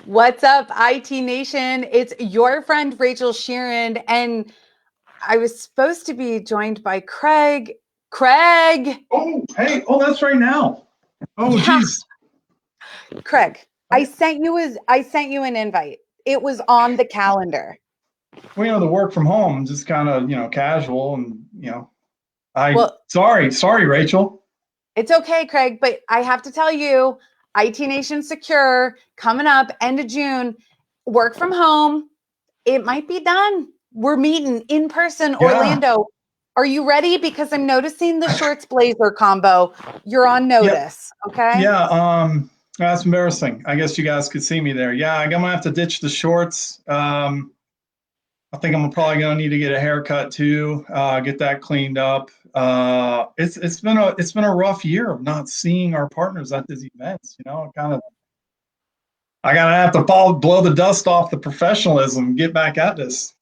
What's up, IT Nation? It's your friend Rachel Sheerin, and I was supposed to be joined by Craig. Craig! Oh, hey, oh, that's right now. Oh, Yeah, geez. Craig. I sent you an invite. It was on the calendar. Well, the work from home, just kind of, casual and, Well, sorry, Rachel. it's okay, Craig, but I have to tell you, IT Nation Secure coming up end of June, work from home. It might be done. We're meeting in person, Yeah, Orlando. Are you ready? Because I'm noticing the shorts blazer combo. You're on yeah, notice. Okay. yeah. That's embarrassing. I guess you guys could see me there. Yeah, I'm gonna have to ditch the shorts. I think I'm probably gonna need to get a haircut too, get that cleaned up. It's been a rough year of not seeing our partners at these events. I gotta have to blow the dust off the professionalism, get back at this.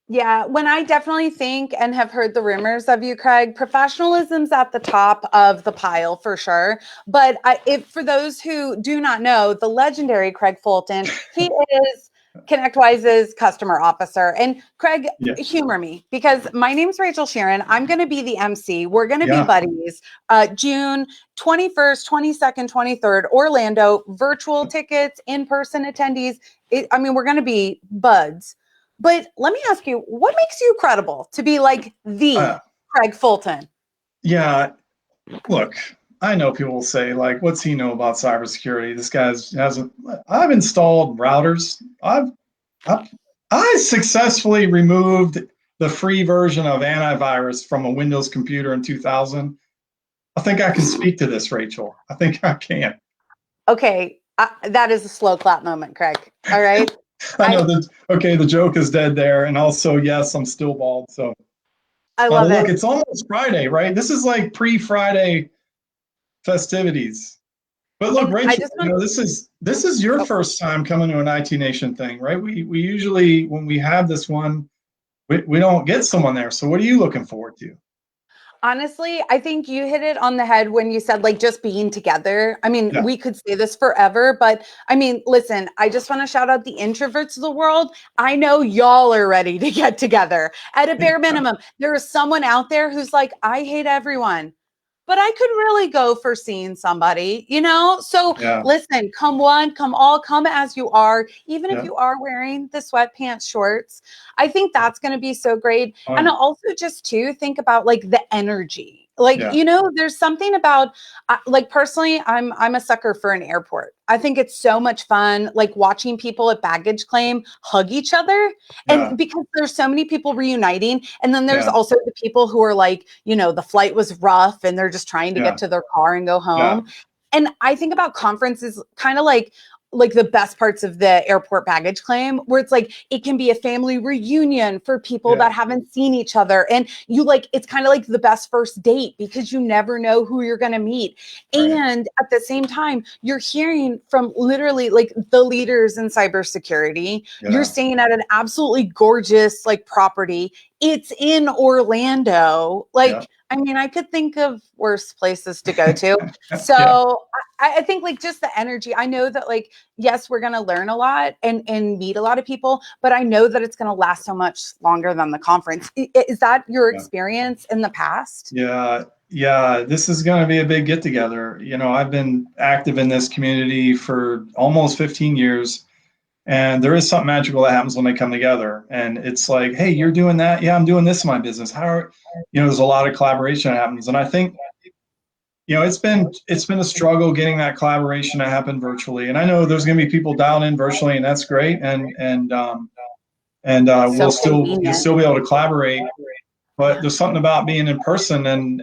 Yeah, when I definitely think and have heard the rumors of you, Craig, professionalism's at the top of the pile for sure. But if for those who do not know, the legendary Craig Fulton, he is ConnectWise's customer officer. And Craig, Yeah, humor me because my name's Rachel Sheerin. I'm going to be the MC. We're going to be yeah. buddies. June 21st, 22nd, 23rd, Orlando, virtual tickets, in-person attendees. We're going to be buds. But let me ask you, what makes you credible to be like the Uh, Craig Fulton? yeah, look, I know people will say, like, what's he know about cybersecurity? This guy's hasn't. I've installed routers. I've I successfully removed the free version of antivirus from a Windows computer in 2000. I think I can speak to this, Rachel. I think I can. Okay, that is a slow clap moment, Craig. All right. I know I that. Okay, the joke is dead there, and also, yes, I'm still bald. So, I love look, it. it's almost Friday, right? This is like pre-Friday festivities. But look, And I Rachel, just want this is your oh, first time coming to an IT Nation thing, right? We usually, when we have this one, we don't get someone there. So what are you looking forward to? honestly, I think you hit it on the head when you said like just being together. I mean, Yeah, we could say this forever, but I mean, listen, I just want to shout out the introverts of the world. I know y'all are ready to get together. At a bare minimum, there is someone out there who's like, I hate everyone. But I could really go for seeing somebody, you know? So yeah, listen, come one, come all, come as you are, even if yeah. you are wearing the sweatpants shorts. I think that's going to be so great. And Fun. also just to think about like the energy. Like, Yeah, you know, there's something about like personally, I'm a sucker for an airport. I think it's so much fun, like watching people at baggage claim hug each other. yeah, And because there's so many people reuniting, and then there's yeah, also the people who are like, you know, the flight was rough and they're just trying to get yeah, to their car and go yeah, home. And I think about conferences kind of like the best parts of the airport baggage claim where it's like it can be a family reunion for people yeah. that haven't seen each other, and you like it's kind of like the best first date because you never know who you're going to meet. Right. And at the same time you're hearing from literally like the leaders in cybersecurity. You're Yeah, staying at an absolutely gorgeous like property. It's in Orlando. yeah, Like, I mean, I could think of worse places to go to. yeah, So I think like just the energy. I know that like, yes, we're gonna learn a lot and meet a lot of people, but I know that it's gonna last so much longer than the conference. Is that your yeah, experience in the past? yeah, yeah. This is going to be a big get together. I've been active in this community for almost 15 years. And there is something magical that happens when they come together. And it's like, hey, you're doing that. Yeah, I'm doing this in my business. There's a lot of collaboration that happens. And I think, it's been a struggle getting that collaboration to happen virtually. And I know there's going to be people dialed in virtually, and that's great. And So you'll convenient. still be able to collaborate. But Yeah. there's something about being in person, and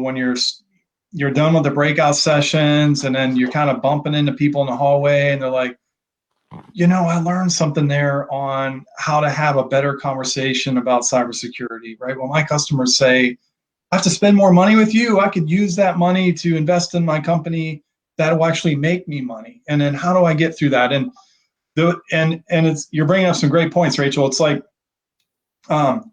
when you're done with the breakout sessions, and then you're kind of bumping into people in the hallway, and they're like, I learned something there on how to have a better conversation about cybersecurity, right? When my customers say, I have to spend more money with you, I could use that money to invest in my company that will actually make me money. And then how do I get through that? And you're bringing up some great points, Rachel. It's like, um,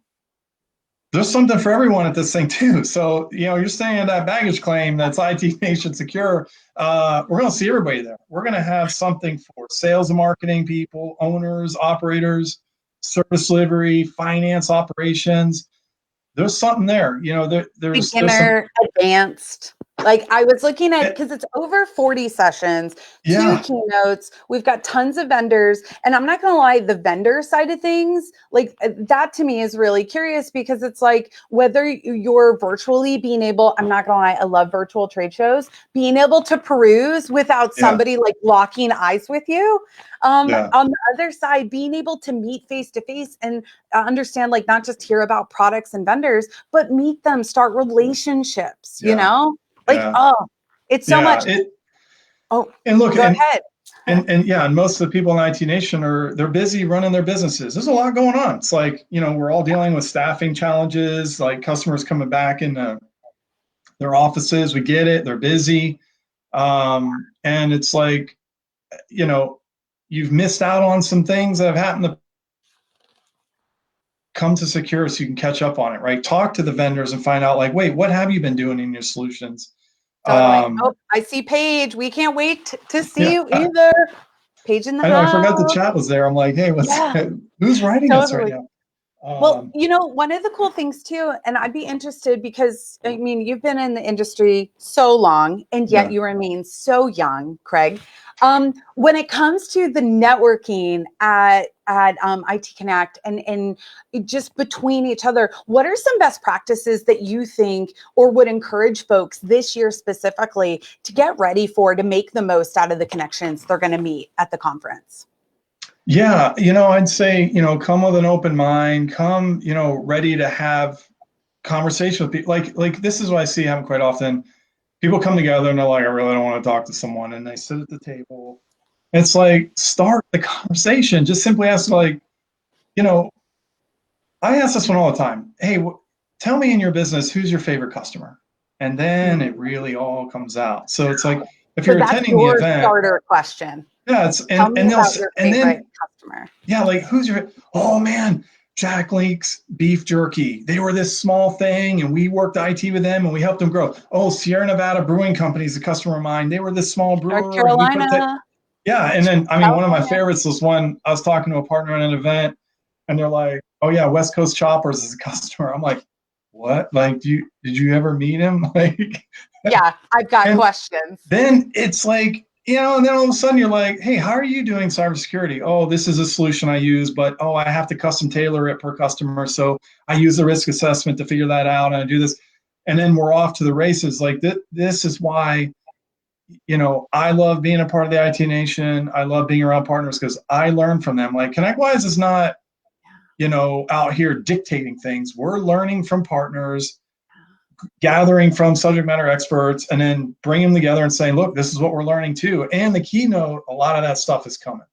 there's something for everyone at this thing too. So, you're staying in that baggage claim that's IT Nation Secure. We're going to see everybody there. We're going to have something for sales and marketing people, owners, operators, service delivery, finance operations. There's something there. There's some, Beginner, advanced. Like I was looking at, because it's over 40 sessions, 2 yeah, keynotes. We've got tons of vendors. And I'm not going to lie, the vendor side of things, like that to me is really curious because it's like whether you're virtually being able, I'm not going to lie, I love virtual trade shows, being able to peruse without yeah, somebody like locking eyes with you. yeah, On the other side, being able to meet face to face and understand, like not just hear about products and vendors, but meet them, start relationships, yeah, like, yeah, oh, it's so yeah. much. Oh, And look, go ahead. and yeah, and most of the people in IT Nation they're busy running their businesses. There's a lot going on. It's like, we're all dealing with staffing challenges, like customers coming back in their offices. We get it. They're busy. And it's like, you know, you've missed out on some things that have happened to come to Secure so you can catch up on it, right? Talk to the vendors and find out like, wait, what have you been doing in your solutions? Totally. Um, Oh, I see Paige. We can't wait to see yeah, you either. Paige in the I know. I forgot the house. chat was there. I'm like, hey, Yeah, who's writing this right totally. now? Well, Um, one of the cool things too, and I'd be interested because I mean, you've been in the industry so long and yet yeah. you remain so young, Craig. When it comes to the networking at IT Connect and just between each other, what are some best practices that you think or would encourage folks this year specifically to get ready for to make the most out of the connections they're going to meet at the conference? Yeah, I'd say, come with an open mind, come, ready to have conversation with people. Like this is what I see happen quite often. People come together and they're like, I really don't want to talk to someone. And they sit at the table. It's like, start the conversation. Just simply ask, like, you know, I ask this one all the time. Hey, tell me in your business, who's your favorite customer? And then it really all comes out. So it's like, if So you're that's attending the your event, starter question. yeah, it's, Tell and, me and they'll, about your and favorite then, customer. yeah, like who's your, oh man, Jack Link's beef jerky. They were this small thing and we worked IT with them and we helped them grow. Oh, Sierra Nevada Brewing Company is a customer of mine. They were this small North brewer and we put it, Carolina, yeah. And then, I mean, one of my California. favorites was one, I was talking to a partner at an event and they're like, oh yeah, West Coast Choppers is a customer. I'm like, what? Like, did you ever meet him? Like, Yeah, I've got and questions. then it's like, and then all of a sudden you're like, hey, how are you doing cybersecurity? Oh, this is a solution I use, but oh, I have to custom tailor it per customer. So I use the risk assessment to figure that out and I do this. And then we're off to the races. Like this is why, I love being a part of the IT Nation. I love being around partners because I learn from them. Like ConnectWise is not, out here dictating things. We're learning from partners, gathering from subject matter experts, and then bringing them together and saying, look, this is what we're learning too. And the keynote, a lot of that stuff is coming.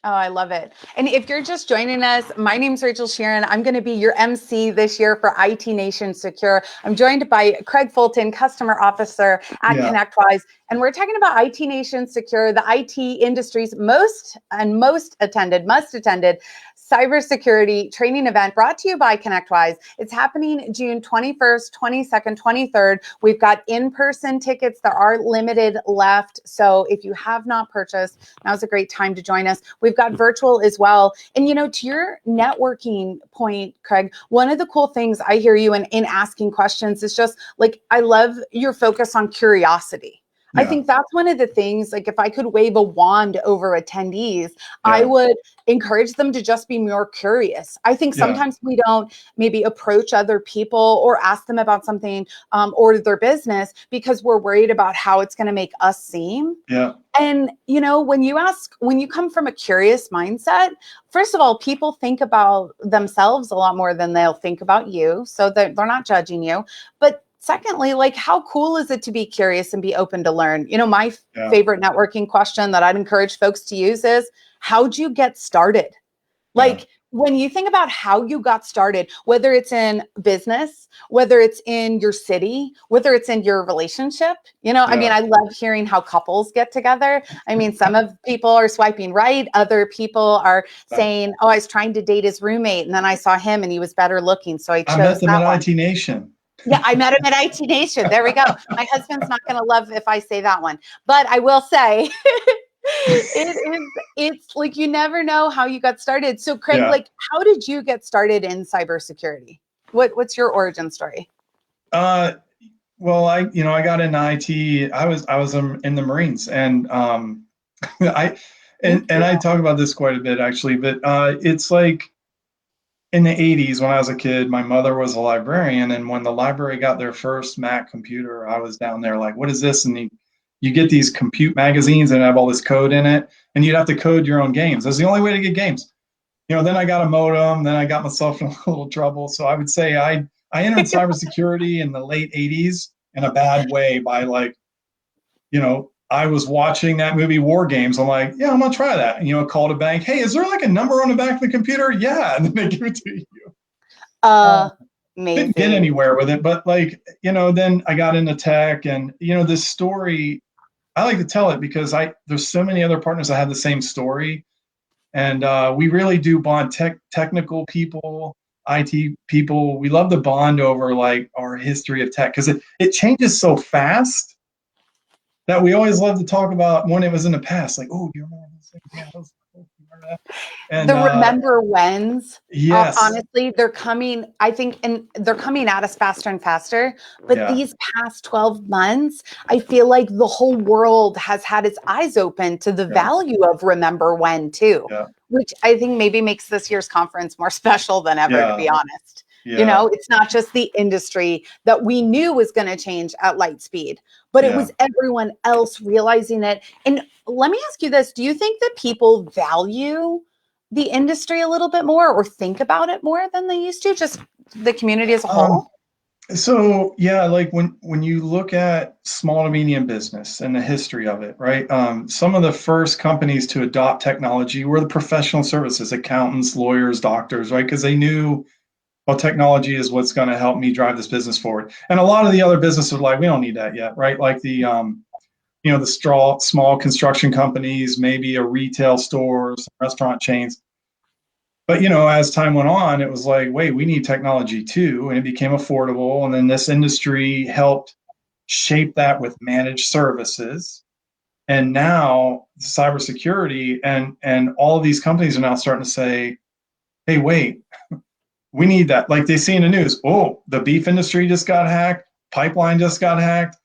Oh, I love it. And if you're just joining us, my name's Rachel Sheerin. I'm going to be your MC this year for IT Nation Secure. I'm joined by Craig Fulton, Customer Officer at Yeah. ConnectWise. And we're talking about IT Nation Secure, the IT industry's most attended cybersecurity training event brought to you by ConnectWise. It's happening June 21st, 22nd, 23rd. We've got in-person tickets. There are limited left. So if you have not purchased, now's a great time to join us. We've got virtual as well. And, to your networking point, Craig, one of the cool things I hear you in asking questions is just like, I love your focus on curiosity. I Yeah. think that's one of the things, like if I could wave a wand over attendees, I Yeah. would encourage them to just be more curious. I think Yeah. sometimes we don't maybe approach other people or ask them about something or their business because we're worried about how it's going to make us seem. Yeah. And, when you come from a curious mindset, first of all, people think about themselves a lot more than they'll think about you. So they're not judging you. But secondly, like, how cool is it to be curious and be open to learn? My Yeah. favorite networking question that I'd encourage folks to use is, how'd you get started? Yeah. Like, when you think about how you got started, whether it's in business, whether it's in your city, whether it's in your relationship, I mean, Yeah. I love hearing how couples get together. I mean, some of people are swiping right. Other people are saying, oh, I was trying to date his roommate and then I saw him and he was better looking. So I I met chose them that at one. IT Nation. Yeah, I met him at IT Nation. There we go. My husband's not going to love if I say that one, but I will say it's like you never know how you got started. So Craig, Yeah. like how did you get started in cybersecurity? What's your origin story? Well, I got into IT. I was in the Marines, and I Me and too. I talk about this quite a bit actually. But it's like in the 80s when I was a kid, my mother was a librarian, and when the library got their first Mac computer, I was down there like, what is this? And you get these compute magazines and have all this code in it, and you'd have to code your own games. That's the only way to get games. Then I got a modem, then I got myself in a little trouble. So I would say I entered cybersecurity in the late 80s in a bad way by like, I was watching that movie War Games. I'm like, yeah, I'm gonna try that. Called a bank. Hey, is there like a number on the back of the computer? Yeah, and then they give it to you. Uh, didn't get Amazing. anywhere with it, but like, then I got into tech, and this story. I like to tell it because there's so many other partners that have the same story, and we really do bond technical people, IT people. We love to bond over like our history of tech because it changes so fast that we always love to talk about when it was in the past. Like, oh, do you remember this thing? Yeah, that was cool. You remember that? And The remember whens, yes, honestly, they're coming, I think, and they're coming at us faster and faster. But yeah, these past 12 months, I feel like the whole world has had its eyes open to the yeah, value of remember when too, yeah, which I think maybe makes this year's conference more special than ever, to yeah, be honest. yeah, It's not just the industry that we knew was going to change at light speed, but it yeah. was everyone else realizing it. And let me ask you this. Do you think that people value the industry a little bit more or think about it more than they used to, just the community as a Um, whole? so yeah, like when you look at small to medium business and the history of it, right? Some of the first companies to adopt technology were the professional services, accountants, lawyers, doctors, right? Because they knew, well, technology is what's going to help me drive this business forward. And a lot of the other businesses are like, we don't need that yet, right? Like the small construction companies, maybe a retail stores, restaurant chains. But as time went on, it was like, wait, we need technology too, and it became affordable. And then this industry helped shape that with managed services. And now cybersecurity and all of these companies are now starting to say, hey, wait, we need that. Like they see in the news, oh, the beef industry just got hacked, pipeline just got hacked,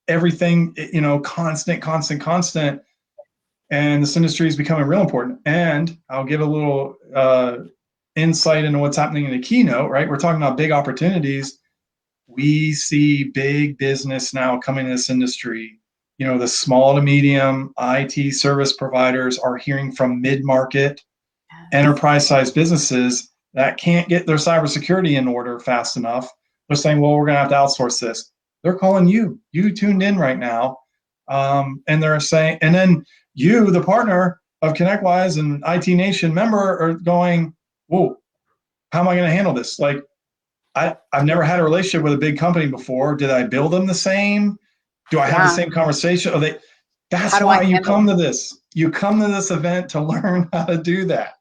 everything, constant. And this industry is becoming real important. And I'll give a little insight into what's happening in the keynote, right? We're talking about big opportunities. We see big business now coming in this industry. The small to medium IT service providers are hearing from mid-market enterprise sized businesses that can't get their cybersecurity in order fast enough. They're saying, well, we're going to have to outsource this. They're calling you. You tuned in right now. And they're saying, and then you, the partner of ConnectWise and IT Nation member, are going, whoa, how am I going to handle this? Like, I've never had a relationship with a big company before. Did I build them the same? Do I have the Yeah. same conversation? How That's do I why you handle come to this? this. You come to this event to learn how to do that.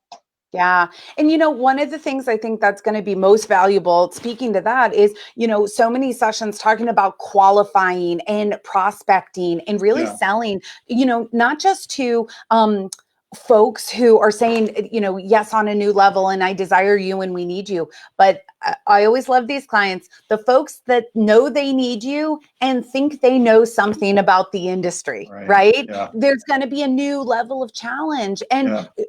Yeah. And one of the things I think that's going to be most valuable, speaking to that, is, so many sessions talking about qualifying and prospecting and really Yeah. selling, not just to folks who are saying, yes, on a new level, and I desire you and we need you. But I always love these clients, the folks that know they need you and think they know something about the industry, Right. right? Yeah. There's going to be a new level of challenge. And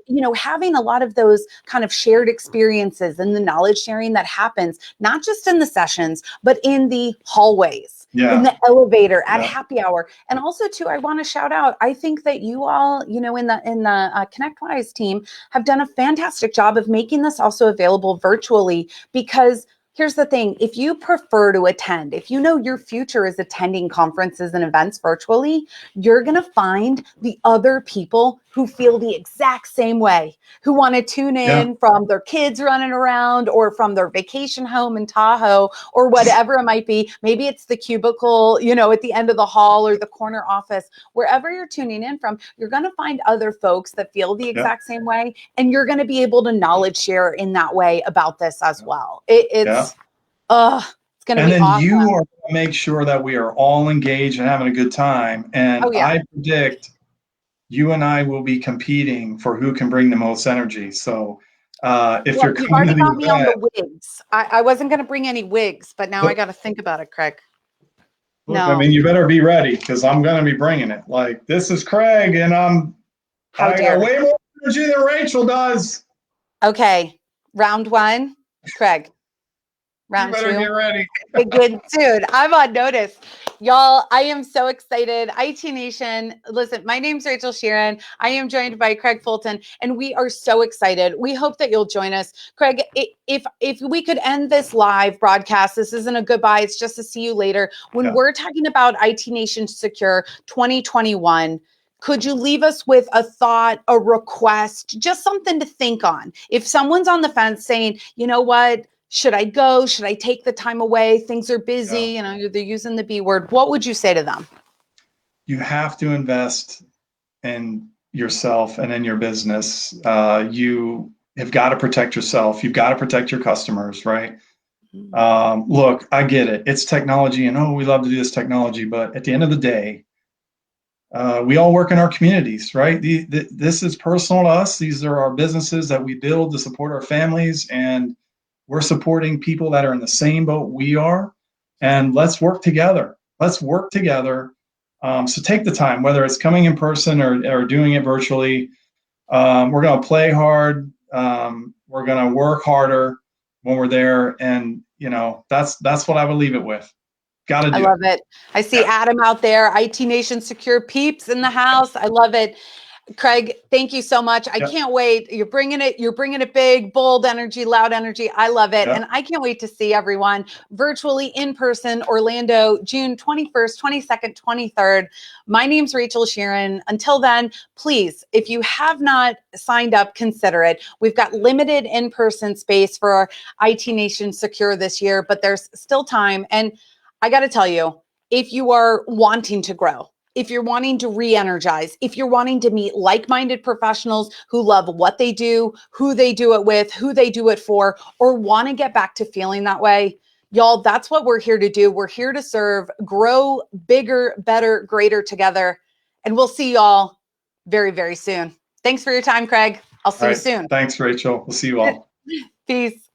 Yeah. having a lot of those kind of shared experiences and the knowledge sharing that happens, not just in the sessions, but in the hallways, in Yeah. the elevator, at Yeah. happy hour. And also too, I want to shout out, I think that you all, in the ConnectWise team have done a fantastic job of making this also available virtually, because here's the thing, if you prefer to attend, if you know your future is attending conferences and events virtually, you're going to find the other people who feel the exact same way, who want to tune in from their kids running around or from their vacation home in Tahoe or whatever it might be. Maybe it's the cubicle, at the end of the hall or the corner office. Wherever you're tuning in from, you're going to find other folks that feel the exact same way, and you're going to be able to knowledge share in that way about this as well. It's going to And be then awesome. you are going to make sure that we are all engaged and having a good time. And I predict you and I will be competing for who can bring the most energy. So if you're You've coming to already the got me on event, the wigs. I wasn't going to bring any wigs, but now I got to think about it, Craig. look, I mean, you better be ready because I'm going to be bringing it. Like, this is Craig, and I got way more energy than Rachel does. Okay, round one, Craig. Round you better two. get ready. Good, dude. I'm on notice. Y'all, I am so excited. IT Nation, listen, my name's Rachel Sheerin. I am joined by Craig Fulton, and we are so excited. We hope that you'll join us. Craig, if we could end this live broadcast, this isn't a goodbye, it's just a see you later. When we're talking about IT Nation Secure 2021, could you leave us with a thought, a request, just something to think on? If someone's on the fence saying, you know what, should I go? Should I take the time away? Things are busy. They're using the B word. What would you say to them? You have to invest in yourself and in your business. You have got to protect yourself. You've got to protect your customers, right? Look, I get it. It's technology, and we love to do this technology, but at the end of the day, we all work in our communities, right? This is personal to us. These are our businesses that we build to support our families, and we're supporting people that are in the same boat we are. And let's work together. Let's work together. So take the time, whether it's coming in person or doing it virtually. We're going to play hard. We're going to work harder when we're there. And, that's what I would leave it with. Got to do. I love it. I see Adam out there, IT Nation Secure peeps in the house. I love it. Craig, thank you so much. I can't wait. You're bringing it big, bold energy, loud energy. I love it. And I can't wait to see everyone virtually in person, Orlando, June 21st, 22nd, 23rd. My name's Rachel Sheerin. Until then, please, if you have not signed up, consider it. We've got limited in-person space for our IT Nation Secure this year, but there's still time. And I got to tell you, if you are wanting to grow, if you're wanting to re-energize, if you're wanting to meet like-minded professionals who love what they do, who they do it with, who they do it for, or want to get back to feeling that way, y'all, that's what we're here to do. We're here to serve, grow bigger, better, greater together. And we'll see y'all very, very soon. Thanks for your time, Craig. I'll see you soon. Thanks, Rachel. We'll see you all. Peace.